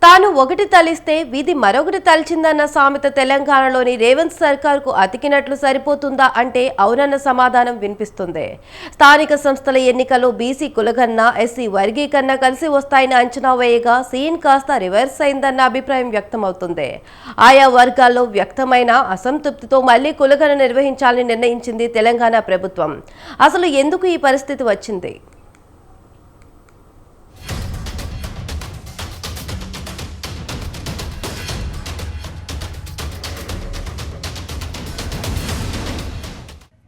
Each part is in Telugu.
తాను ఒకటి తలిస్తే విధి మరొకటి తలిచిందన్న సామెత తెలంగాణలోని రేవంత్ సర్కార్కు అతికినట్లు సరిపోతుందా అంటే అవునన్న సమాధానం వినిపిస్తుంది. స్థానిక సంస్థల ఎన్నికల్లో బీసీ కులగన్న, ఎస్సీ వర్గీకరణ కలిసి వస్తాయని అంచనా వేయగా సీన్ కాస్త రివర్స్ అయిందన్న అభిప్రాయం వ్యక్తమవుతుంది. ఆయా వర్గాల్లో వ్యక్తమైన అసంతృప్తితో మళ్లీ కులగణన నిర్వహించాలని నిర్ణయించింది తెలంగాణ ప్రభుత్వం. అసలు ఎందుకు ఈ పరిస్థితి వచ్చింది?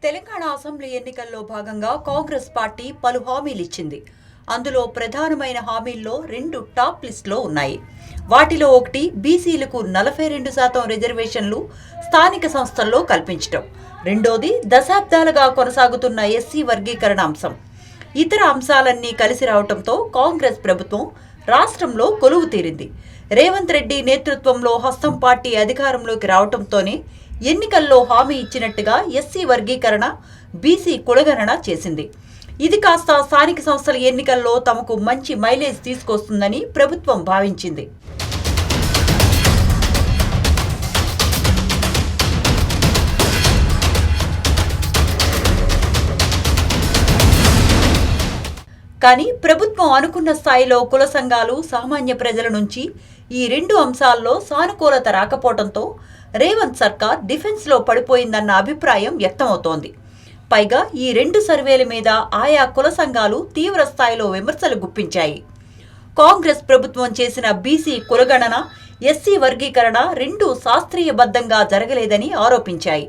తెలంగాణ అసెంబ్లీ ఎన్నికల్లో భాగంగా కాంగ్రెస్ పార్టీ పలు హామీలు ఇచ్చింది. అందులో ప్రధానమైన హామీల్లో 2 టాప్ లిస్టులో ఉన్నాయి. వాటిలో ఒకటి బీసీలకు 42% రిజర్వేషన్లు స్థానిక సంస్థల్లో కల్పించడం, రెండోది దశాబ్దాలుగా కొనసాగుతున్న ఎస్సీ వర్గీకరణ అంశం. ఇతర అంశాలన్నీ కలిసి రావడంతో కాంగ్రెస్ ప్రభుత్వం రాష్ట్రంలో కొలువు తీరింది. రేవంత్ రెడ్డి నేతృత్వంలో హస్తం పార్టీ అధికారంలోకి రావడంతోనే ఎన్నికల్లో హామీ ఇచ్చినట్టుగా ఎస్సీ వర్గీకరణ, బీసీ కులగణన చేసింది. ఇది కాస్త స్థానిక సంస్థల ఎన్నికల్లో తమకు మంచి మైలేజ్ తీసుకొస్తుందని ప్రభుత్వం భావించింది. కానీ ప్రభుత్వం అనుకున్న స్థాయిలో కుల సంఘాలు, సామాన్య ప్రజల నుంచి ఈ 2 అంశాల్లో సానుకూలత రాకపోవడంతో రేవంత్ సర్కార్ డిఫెన్స్లో పడిపోయిందన్న అభిప్రాయం వ్యక్తమవుతోంది. పైగా ఈ 2 సర్వేల మీద ఆయా కుల సంఘాలు తీవ్ర స్థాయిలో విమర్శలు గుప్పించాయి. కాంగ్రెస్ ప్రభుత్వం చేసిన బీసీ కులగణన, ఎస్సీ వర్గీకరణ 2 శాస్త్రీయబద్ధంగా జరగలేదని ఆరోపించాయి.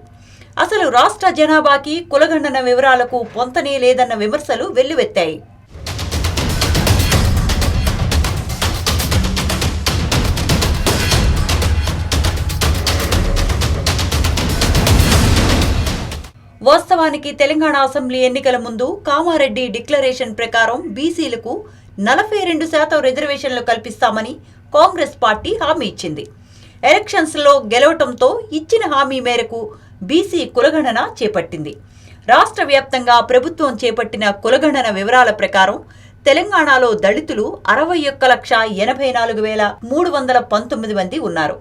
అసలు రాష్ట్ర జనాభాకి కులగణన వివరాలకు పొంతనే లేదన్న విమర్శలు వెల్లువెత్తాయి. వాస్తవానికి తెలంగాణ అసెంబ్లీ ఎన్నికల ముందు కామారెడ్డి డిక్లరేషన్ ప్రకారం బీసీలకు 42% రిజర్వేషన్లు కల్పిస్తామని కాంగ్రెస్ పార్టీ హామీ ఇచ్చింది. ఎలక్షన్స్లో గెలవటంతో ఇచ్చిన హామీ మేరకు బీసీ కులగణన చేపట్టింది. రాష్ట్ర వ్యాప్తంగా ప్రభుత్వం చేపట్టిన కులగణన వివరాల ప్రకారం తెలంగాణలో దళితులు 61,84,319 మంది ఉన్నారు.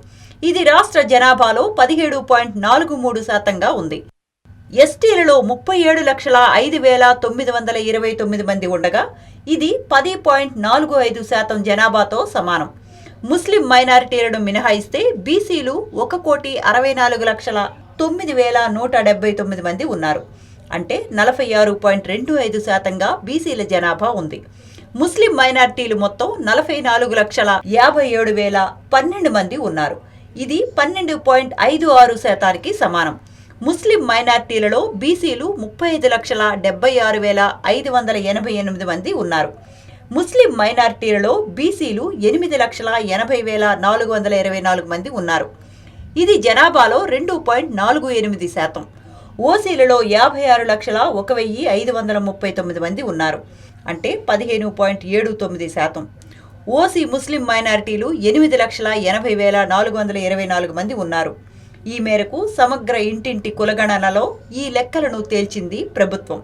ఇది రాష్ట్ర జనాభాలో 17.43%గా ఉంది. ఎస్టీలలో 37,05,929 మంది ఉండగా ఇది 10.45% జనాభాతో సమానం. ముస్లిం మైనారిటీలను మినహాయిస్తే బీసీలు 1,64,09,179 మంది ఉన్నారు. అంటే 46.25%గా బీసీల జనాభా ఉంది. ముస్లిం మైనారిటీలు మొత్తం 44,57,012 మంది ఉన్నారు. ఇది 12.56%కి సమానం. ముస్లిం మైనార్టీలలో బీసీలు 35,76,588 మంది ఉన్నారు. ముస్లిం మైనార్టీలలో బీసీలు 8,80,424 మంది ఉన్నారు. ఇది జనాభాలో 2.48%. ఓసీలలో 56,01,539 మంది ఉన్నారు. అంటే 15.79%. ఓసీ ముస్లిం మైనారిటీలు 8,80,424 మంది ఉన్నారు. ఈ మేరకు సమగ్ర ఇంటింటి కులగణనలో ఈ లెక్కలను తేల్చింది ప్రభుత్వం.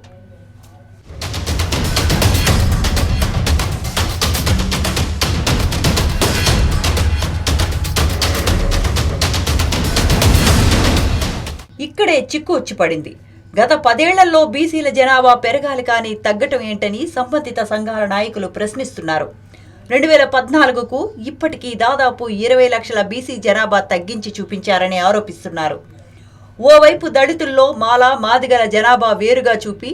ఇక్కడే చిక్కు వచ్చి పడింది. గత 10 ఏళ్లలో బీసీల జనాభా పెరగాలి కానీ తగ్గటం ఏంటని సంబంధిత సంఘాల నాయకులు ప్రశ్నిస్తున్నారు. 2014కు ఇప్పటికీ దాదాపు 20 లక్షల బీసీ జనాభా తగ్గించి చూపించారని ఆరోపిస్తున్నారు. ఓవైపు దళితుల్లో మాల, మాదిగల జనాభా వేరుగా చూపి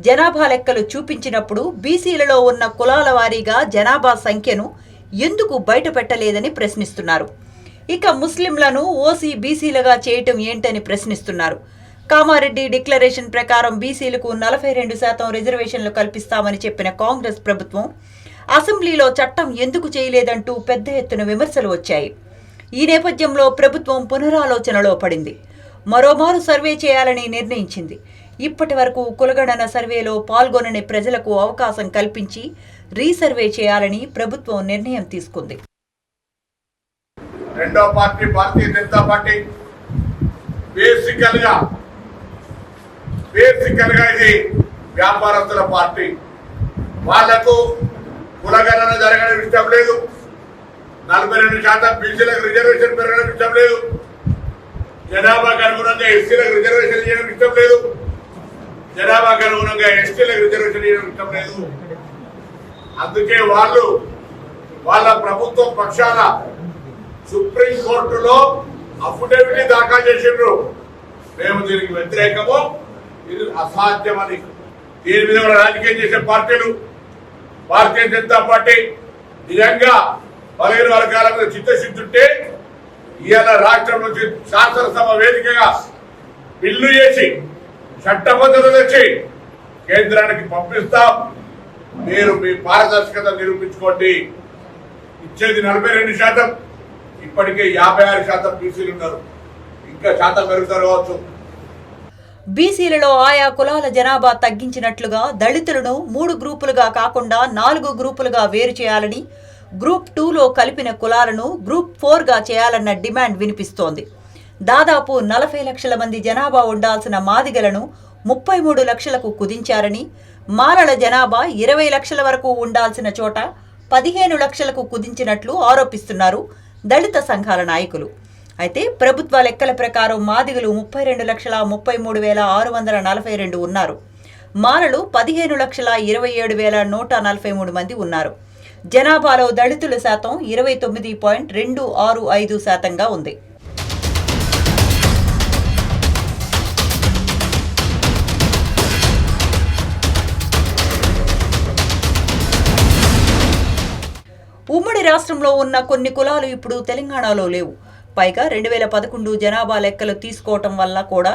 జనాభా లెక్కలు చూపించినప్పుడు బీసీలలో ఉన్న కులాల వారీగా జనాభా సంఖ్యను ఎందుకు బయటపెట్టలేదని ప్రశ్నిస్తున్నారు. ఇక ముస్లింలను ఓసీ బీసీలుగా చేయటం ఏంటని ప్రశ్నిస్తున్నారు. కామారెడ్డి డిక్లరేషన్ ప్రకారం బీసీలకు 42% రిజర్వేషన్లు కల్పిస్తామని చెప్పిన కాంగ్రెస్ ప్రభుత్వం అసెంబ్లీలో చట్టం ఎందుకు చేయలేదంటూ పెద్ద ఎత్తున విమర్శలు వచ్చాయి. ఈ నేపథ్యంలో ప్రభుత్వం పునరాలోచనలో పడింది. మరోమారు సర్వే చేయాలని నిర్ణయించింది. ఇప్పటి వరకు కులగణన సర్వేలో పాల్గొనని ప్రజలకు అవకాశం కల్పించి రీసర్వే చేయాలని ప్రభుత్వం నిర్ణయం తీసుకుంది. రెండో పార్టీ భారతీయ జనతా పార్టీ బేసికల్ గా ఇది వ్యాపారస్తుల పార్టీ. వాళ్లకు కులగణన జరగడం ఇష్టం లేదు. 42% బీసీలకు రిజర్వేషన్ పెరగడం ఇష్టం లేదు. జనాభాకు అనుగుణంగా ఎస్సీలకు రిజర్వేషన్ చేయడం ఇష్టం లేదు. జనాభాకు అనుగుణంగా ఎస్టీలకు రిజర్వేషన్ చేయడం ఇష్టం లేదు. అందుకే వాళ్ళు వాళ్ళ ప్రభుత్వం పక్షాన సుప్రీం కోర్టులో అఫిడవిట్ దాఖలు చేసిండ్రు. మేము దీనికి వ్యతిరేకము, ఇది అసాధ్యమని. దీని మీద కూడా రాజకీయం చేసే పార్టీలు, భారతీయ జనతా పార్టీ నిజంగా బలహీన వర్గాల మీద చిత్తశుద్ధి ఉంటే ఇవాళ రాష్ట్రం నుంచి శాసనసభ వేదికగా బిల్లు చేసి చట్టబద్ధత తెచ్చి కేంద్రానికి పంపిస్తాం. మీరు మీ పారదర్శకత నిరూపించుకోండి. ఇచ్చేది 42%, ఇప్పటికే 56% బీసీలు ఉన్నారు. ఇంకా శాతం పెరుగుతారు కావచ్చు. బీసీలలో ఆయా కులాల జనాభా తగ్గించినట్లుగా దళితులను 3 గ్రూపులుగా కాకుండా 4 గ్రూపులుగా వేరు చేయాలని, గ్రూప్ 2లో కలిపిన కులాలను గ్రూప్ 4గా చేయాలన్న డిమాండ్ వినిపిస్తోంది. దాదాపు 40 లక్షల మంది జనాభా ఉండాల్సిన మాదిగలను 33 లక్షలకు కుదించారని, మాలల జనాభా 20 లక్షల వరకు ఉండాల్సిన చోట 15 లక్షలకు కుదించినట్లు ఆరోపిస్తున్నారు దళిత సంఘాల నాయకులు. అయితే ప్రభుత్వ లెక్కల ప్రకారం మాదిగలు 32,33,642 ఉన్నారు. మాలలు 15,27,143 మంది ఉన్నారు. జనాభాలో దళితుల శాతం 29.265% ఉంది. ఉమ్మడి రాష్ట్రంలో ఉన్న కొన్ని కులాలు ఇప్పుడు తెలంగాణలో లేవు. పైగా 2011 జనాభా లెక్కలు తీసుకోవటం వల్ల కూడా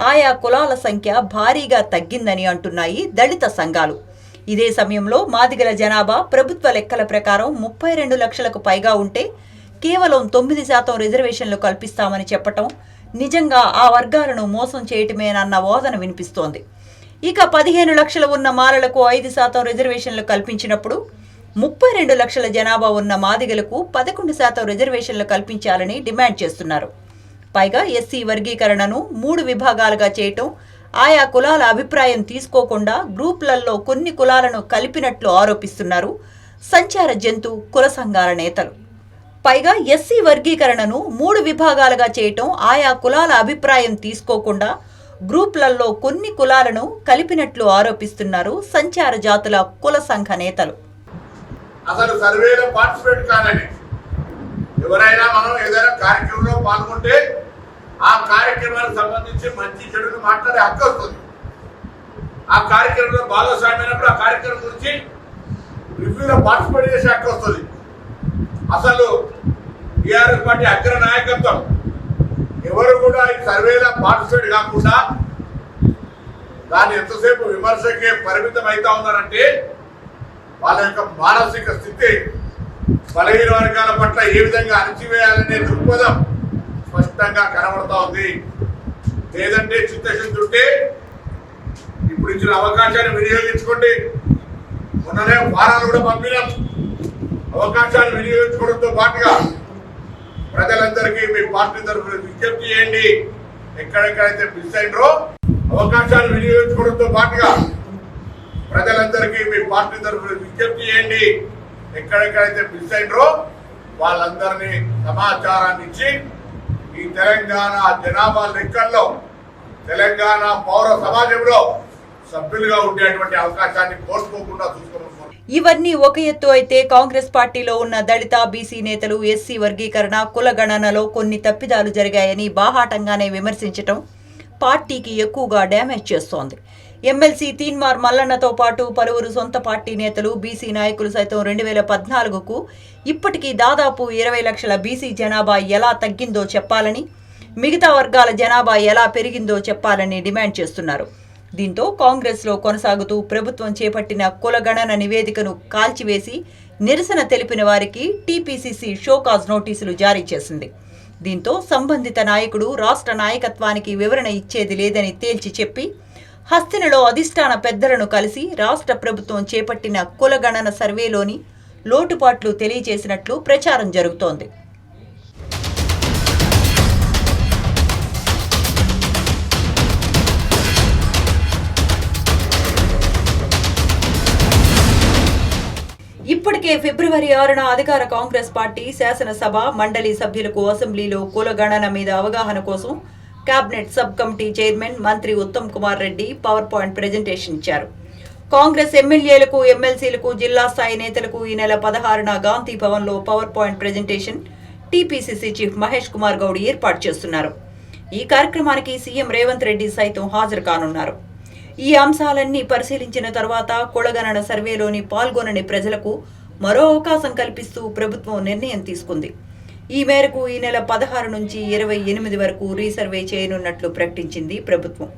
ఆయా కులాల సంఖ్య భారీగా తగ్గిందని అంటున్నాయి దళిత సంఘాలు. ఇదే సమయంలో మాదిగల జనాభా ప్రభుత్వ లెక్కల ప్రకారం 32 లక్షలకు పైగా ఉంటే కేవలం 9% రిజర్వేషన్లు కల్పిస్తామని చెప్పటం నిజంగా ఆ వర్గాలను మోసం చేయటమేనన్న వాదన వినిపిస్తోంది. ఇక 15 లక్షలు ఉన్న మాలలకు 5% రిజర్వేషన్లు కల్పించినప్పుడు 32 లక్షల జనాభా ఉన్న మాదిగలకు 11% రిజర్వేషన్లు కల్పించాలని డిమాండ్ చేస్తున్నారు. పైగా ఎస్సీ వర్గీకరణను 3 విభాగాలుగా చేయటం, ఆయా కులాల అభిప్రాయం తీసుకోకుండా గ్రూపులలో కొన్ని కులాలను కలిపినట్లు ఆరోపిస్తున్నారు సంచార జంతు కుల సంఘాల నేతలు. పైగా ఎస్సీ వర్గీకరణను 3 విభాగాలుగా చేయటం, ఆయా కులాల అభిప్రాయం తీసుకోకుండా గ్రూపులలో కొన్ని కులాలను కలిపినట్లు ఆరోపిస్తున్నారు సంచార జాతుల కుల సంఘ నేతలు. అసలు సర్వేలో పార్టిసిపేట్ కాదని ఎవరైనా మనం ఏదైనా కార్యక్రమంలో పాల్గొంటే ఆ కార్యక్రమానికి సంబంధించి మంచి చెడును మాట్లాడే హక్కు వస్తుంది. ఆ కార్యక్రమంలో భాగస్వామ్యమైనప్పుడు ఆ కార్యక్రమం గురించి రివ్యూలో పార్టిసిపేట్ చేసే హక్కు వస్తుంది. అసలు టీఆర్ఎస్ పార్టీ అగ్ర నాయకత్వం ఎవరు కూడా ఈ సర్వేలో పార్టిసిపేట్ కాకుండా దాన్ని ఎంతసేపు విమర్శకే పరిమితం అవుతా ఉన్నారంటే వాళ్ళ యొక్క మానసిక స్థితి బలహీన వర్గాల పట్ల ఏ విధంగా అణచివేయాలనే దృక్పథం స్పష్టంగా కనబడతా ఉంది. లేదంటే చిత్తశుద్ధి ఉంటే ఇప్పుడు ఇచ్చిన అవకాశాన్ని వినియోగించుకోండి. మొన్ననే వారాలు కూడా పంపినాం. అవకాశాన్ని వినియోగించుకోవడంతో పాటుగా ప్రజలందరికీ మీ పార్టీ తరఫున విజ్ఞప్తి చేయండి. ఎక్కడెక్కడైతే మిస్ అయినరో అవకాశాన్ని వినియోగించుకోవడంతో పాటుగా ప్రజలందరికీ మీ పార్టీ తరఫున విజ్ఞప్తి చేయండి. ఎక్కడెక్కడైతే మిస్ అయినరో వాళ్ళందరినీ సమాచారాన్ని ఇచ్చి ఈ తెలంగాణ జనాభా లెక్కల్లో తెలంగాణ పౌర సమాజంలో సభ్యులుగా ఉండేటువంటి అవకాశాన్ని కోల్పోకుండా చూసుకోవాలి. ఇవన్నీ ఒక ఎత్తు అయితే కాంగ్రెస్ పార్టీలో ఉన్న దళిత బీసీ నేతలు ఎస్సీ వర్గీకరణ కుల గణనలో కొన్ని తప్పిదాలు జరిగాయని బాహాటంగానే విమర్శించటం పార్టీకి ఎక్కువగా డ్యామేజ్ చేస్తోంది. ఎమ్మెల్సీ తీన్మార్ మల్లన్నతో పాటు పలువురు సొంత పార్టీ నేతలు బీసీ నాయకులు సైతం 2014కు ఇప్పటికీ దాదాపు 20 లక్షల బీసీ జనాభా ఎలా తగ్గిందో చెప్పాలని, మిగతా వర్గాల జనాభా ఎలా పెరిగిందో చెప్పాలని డిమాండ్ చేస్తున్నారు. దీంతో కాంగ్రెస్లో కొనసాగుతూ ప్రభుత్వం చేపట్టిన కులగణన నివేదికను కాల్చివేసి నిరసన తెలిపిన వారికి టీపీసీసీ షోకాజ్ నోటీసులు జారీ చేసింది. దీంతో సంబంధిత నాయకుడు రాష్ట్ర నాయకత్వానికి వివరణ ఇచ్చేది లేదని తేల్చి చెప్పి హస్తినలో అధిష్టాన పెద్దలను కలిసి రాష్ట్ర ప్రభుత్వం చేపట్టిన కులగణన సర్వేలోని లోటుపాట్లు తెలియజేసినట్లు ప్రచారం జరుగుతోంది. ఇప్పటికే ఇప్పటికే ఫిబ్రవరి 6న అధికార కాంగ్రెస్ పార్టీ శాసనసభ మండలి సభ్యులకు అసెంబ్లీలో కులగణన మీద అవగాహన కోసం కేబినెట్ సబ్ కమిటీ చైర్మన్ మంత్రి Uttam Kumar Reddy power point presentation ఇచ్చారు. కాంగ్రెస్ ఎమ్మెల్యేలకు, ఎమ్మెల్సీలకు, జిల్లా స్థాయి నేతలకు ఈ నెల 16న గాంధీ భవన్లో power point presentation TPCC chief Mahesh Kumar Goud ఏర్పాటు చేస్తున్నారు. ఈ కార్యక్రమానికి సీఎం రేవంత్ రెడ్డి సైతం హాజరు కానున్నారు. ఈ అంశాలన్నీ పరిశీలించిన తర్వాత కులగణన సర్వేలోని పాల్గొనని ప్రజలకు మరో అవకాశం కల్పిస్తూ ప్రభుత్వం నిర్ణయం తీసుకుంది. ఈ మేరకు ఈ నెల 16 నుంచి 28 వరకు రీసర్వే చేయనున్నట్లు ప్రకటించింది ప్రభుత్వం.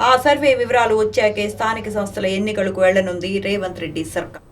ఆ సర్వే వివరాలు వచ్చాకే స్థానిక సంస్థల ఎన్నికలకు వెళ్లనుంది రేవంత్ రెడ్డి సర్కార్.